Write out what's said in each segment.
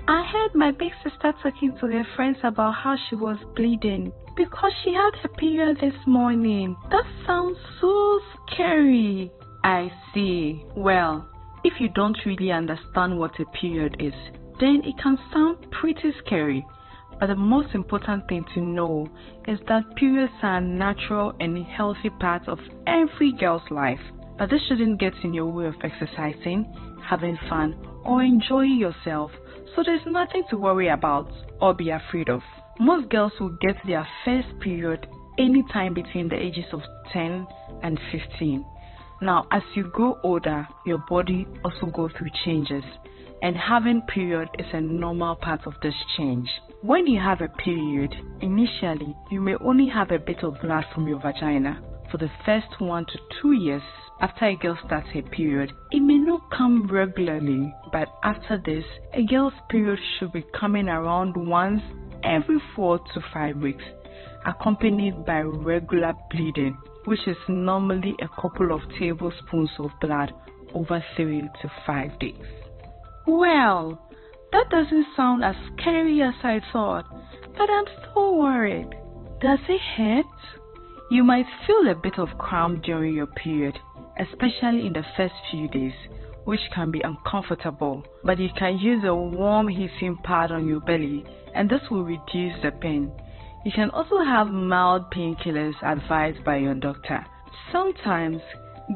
I heard my big sister talking to her friends about how she was bleeding because she had her period this morning. That sounds so scary. I see. Well, if you don't really understand what a period is, then it can sound pretty scary. But the most important thing to know is that periods are a natural and healthy part of every girl's life. But this shouldn't get in your way of exercising, having fun, or enjoying yourself. So there's nothing to worry about or be afraid of. Most girls will get their first period anytime between the ages of 10 and 15. Now, as you grow older, your body also goes through changes, and having period is a normal part of this change. When you have a period, initially, you may only have a bit of blood from your vagina. For the first 1 to 2 years after a girl starts her period, it may not come regularly, but after this, a girl's period should be coming around once every 4 to 5 weeks, accompanied by regular bleeding, which is normally a couple of tablespoons of blood over 3 to 5 days. Well, that doesn't sound as scary as I thought, but I'm still worried. Does it hurt? You might feel a bit of cramp during your period, especially in the first few days, which can be uncomfortable, but you can use a warm heating pad on your belly and this will reduce the pain. You can also have mild painkillers advised by your doctor. Sometimes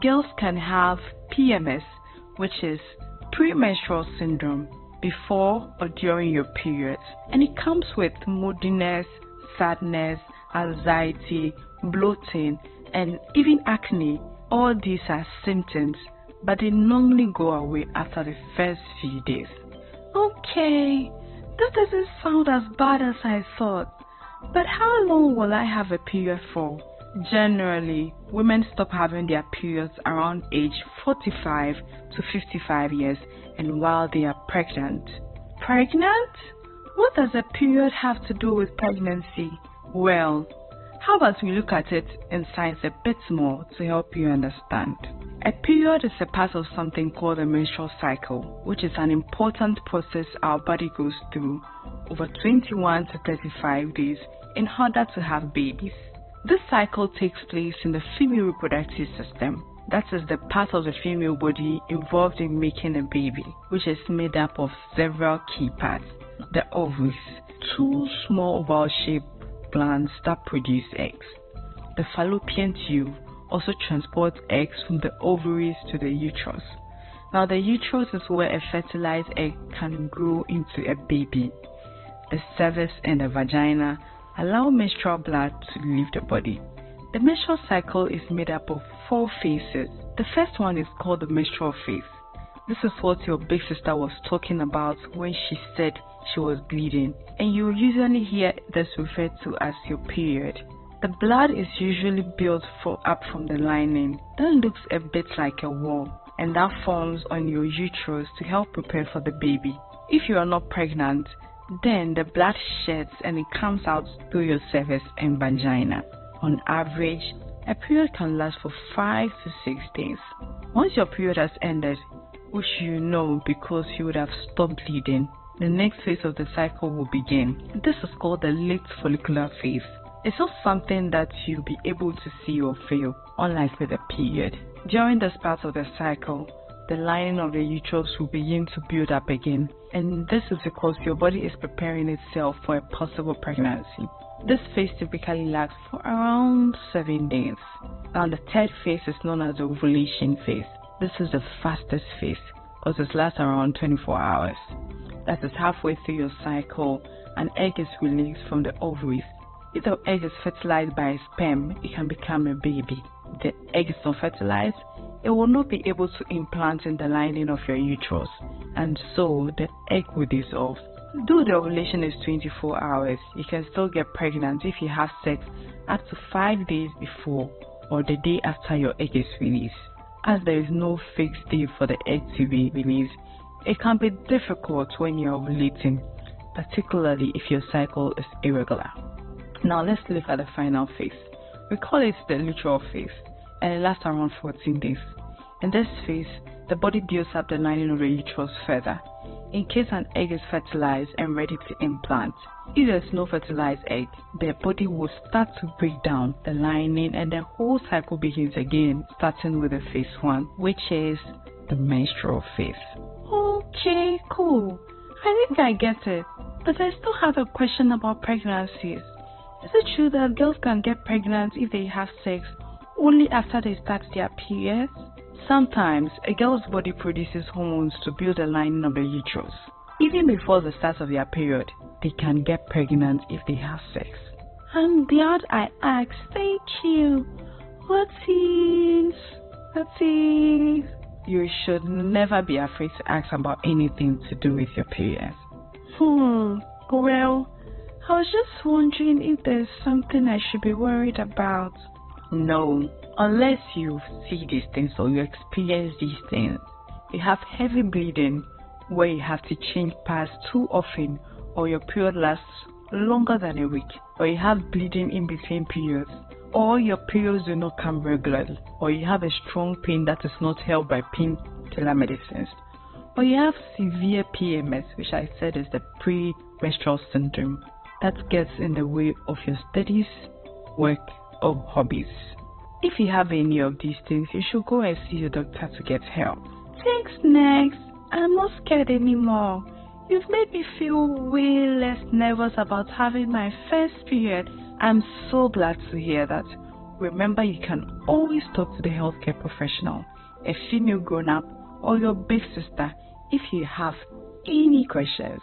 girls can have PMS, which is premenstrual syndrome, before or during your periods, and it comes with moodiness, sadness, anxiety, bloating, and even acne. All these are symptoms, but they normally go away after the first few days. Okay, that doesn't sound as bad as I thought. But how long will I have a period for? Generally, women stop having their periods around age 45 to 55 years and while they are pregnant. Pregnant? What does a period have to do with pregnancy? Well, how about we look at it in science a bit more to help you understand? A period is a part of something called the menstrual cycle, which is an important process our body goes through over 21 to 35 days in order to have babies. This cycle takes place in the female reproductive system. That is the part of the female body involved in making a baby, which is made up of several key parts. The ovaries, 2 small oval-shaped glands that produce eggs. The fallopian tube also transports eggs from the ovaries to the uterus. Now the uterus is where a fertilized egg can grow into a baby. The cervix and the vagina allow menstrual blood to leave the body. The menstrual cycle is made up of 4 phases. The first one is called the menstrual phase. This is what your big sister was talking about when she said she was bleeding, and you usually hear this referred to as your period. The blood is usually built up from the lining that looks a bit like a wall, and that forms on your uterus to help prepare for the baby. If you are not pregnant, then the blood sheds and it comes out through your cervix and vagina. On average, a period can last for 5 to 6 days. Once your period has ended, which you know because you would have stopped bleeding, the next phase of the cycle will begin. This is called the late follicular phase. It's not something that you'll be able to see or feel, unlike with a period. During this part of the cycle, the lining of the uterus will begin to build up again, and this is because your body is preparing itself for a possible pregnancy. This phase typically lasts for around 7 days. Now the third phase is known as the ovulation phase. This is the fastest phase because it lasts around 24 hours. That is halfway through your cycle, an egg is released from the ovaries. If the egg is fertilized by a sperm, it can become a baby. If the egg is not fertilized, it will not be able to implant in the lining of your uterus, and so the egg will dissolve. Though the ovulation is 24 hours, you can still get pregnant if you have sex up to 5 days before or the day after your egg is released. As there is no fixed day for the egg to be released, it can be difficult when you are ovulating, particularly if your cycle is irregular. Now let's look at the final phase. We call it the luteal phase, and it lasts around 14 days. In this phase, the body builds up the lining of the uterus further, in case an egg is fertilized and ready to implant. If there's no fertilized egg, their body will start to break down the lining and the whole cycle begins again, starting with the phase 1, which is the menstrual phase. Okay, cool. I think I get it. But I still have a question about pregnancies. Is it true that girls can get pregnant if they have sex only after they start their periods? Sometimes a girl's body produces hormones to build the lining of the uterus. Even before the start of their period, they can get pregnant if they have sex. I'm glad I asked. Thank you. What is? You should never be afraid to ask about anything to do with your periods. Well, I was just wondering if there's something I should be worried about. No, unless you see these things or you experience these things. You have heavy bleeding where you have to change pads too often, or your period lasts longer than a week, or you have bleeding in between periods, or your periods do not come regularly, or you have a strong pain that is not helped by painkiller medicines, or you have severe PMS, which I said is the premenstrual syndrome that gets in the way of your studies, work, or hobbies. If you have any of these things, you should go and see your doctor to get help. Thanks, next. I'm not scared anymore. You've made me feel way less nervous about having my first period. I'm so glad to hear that. Remember, you can always talk to the healthcare professional, a female grown-up, or your big sister if you have any questions.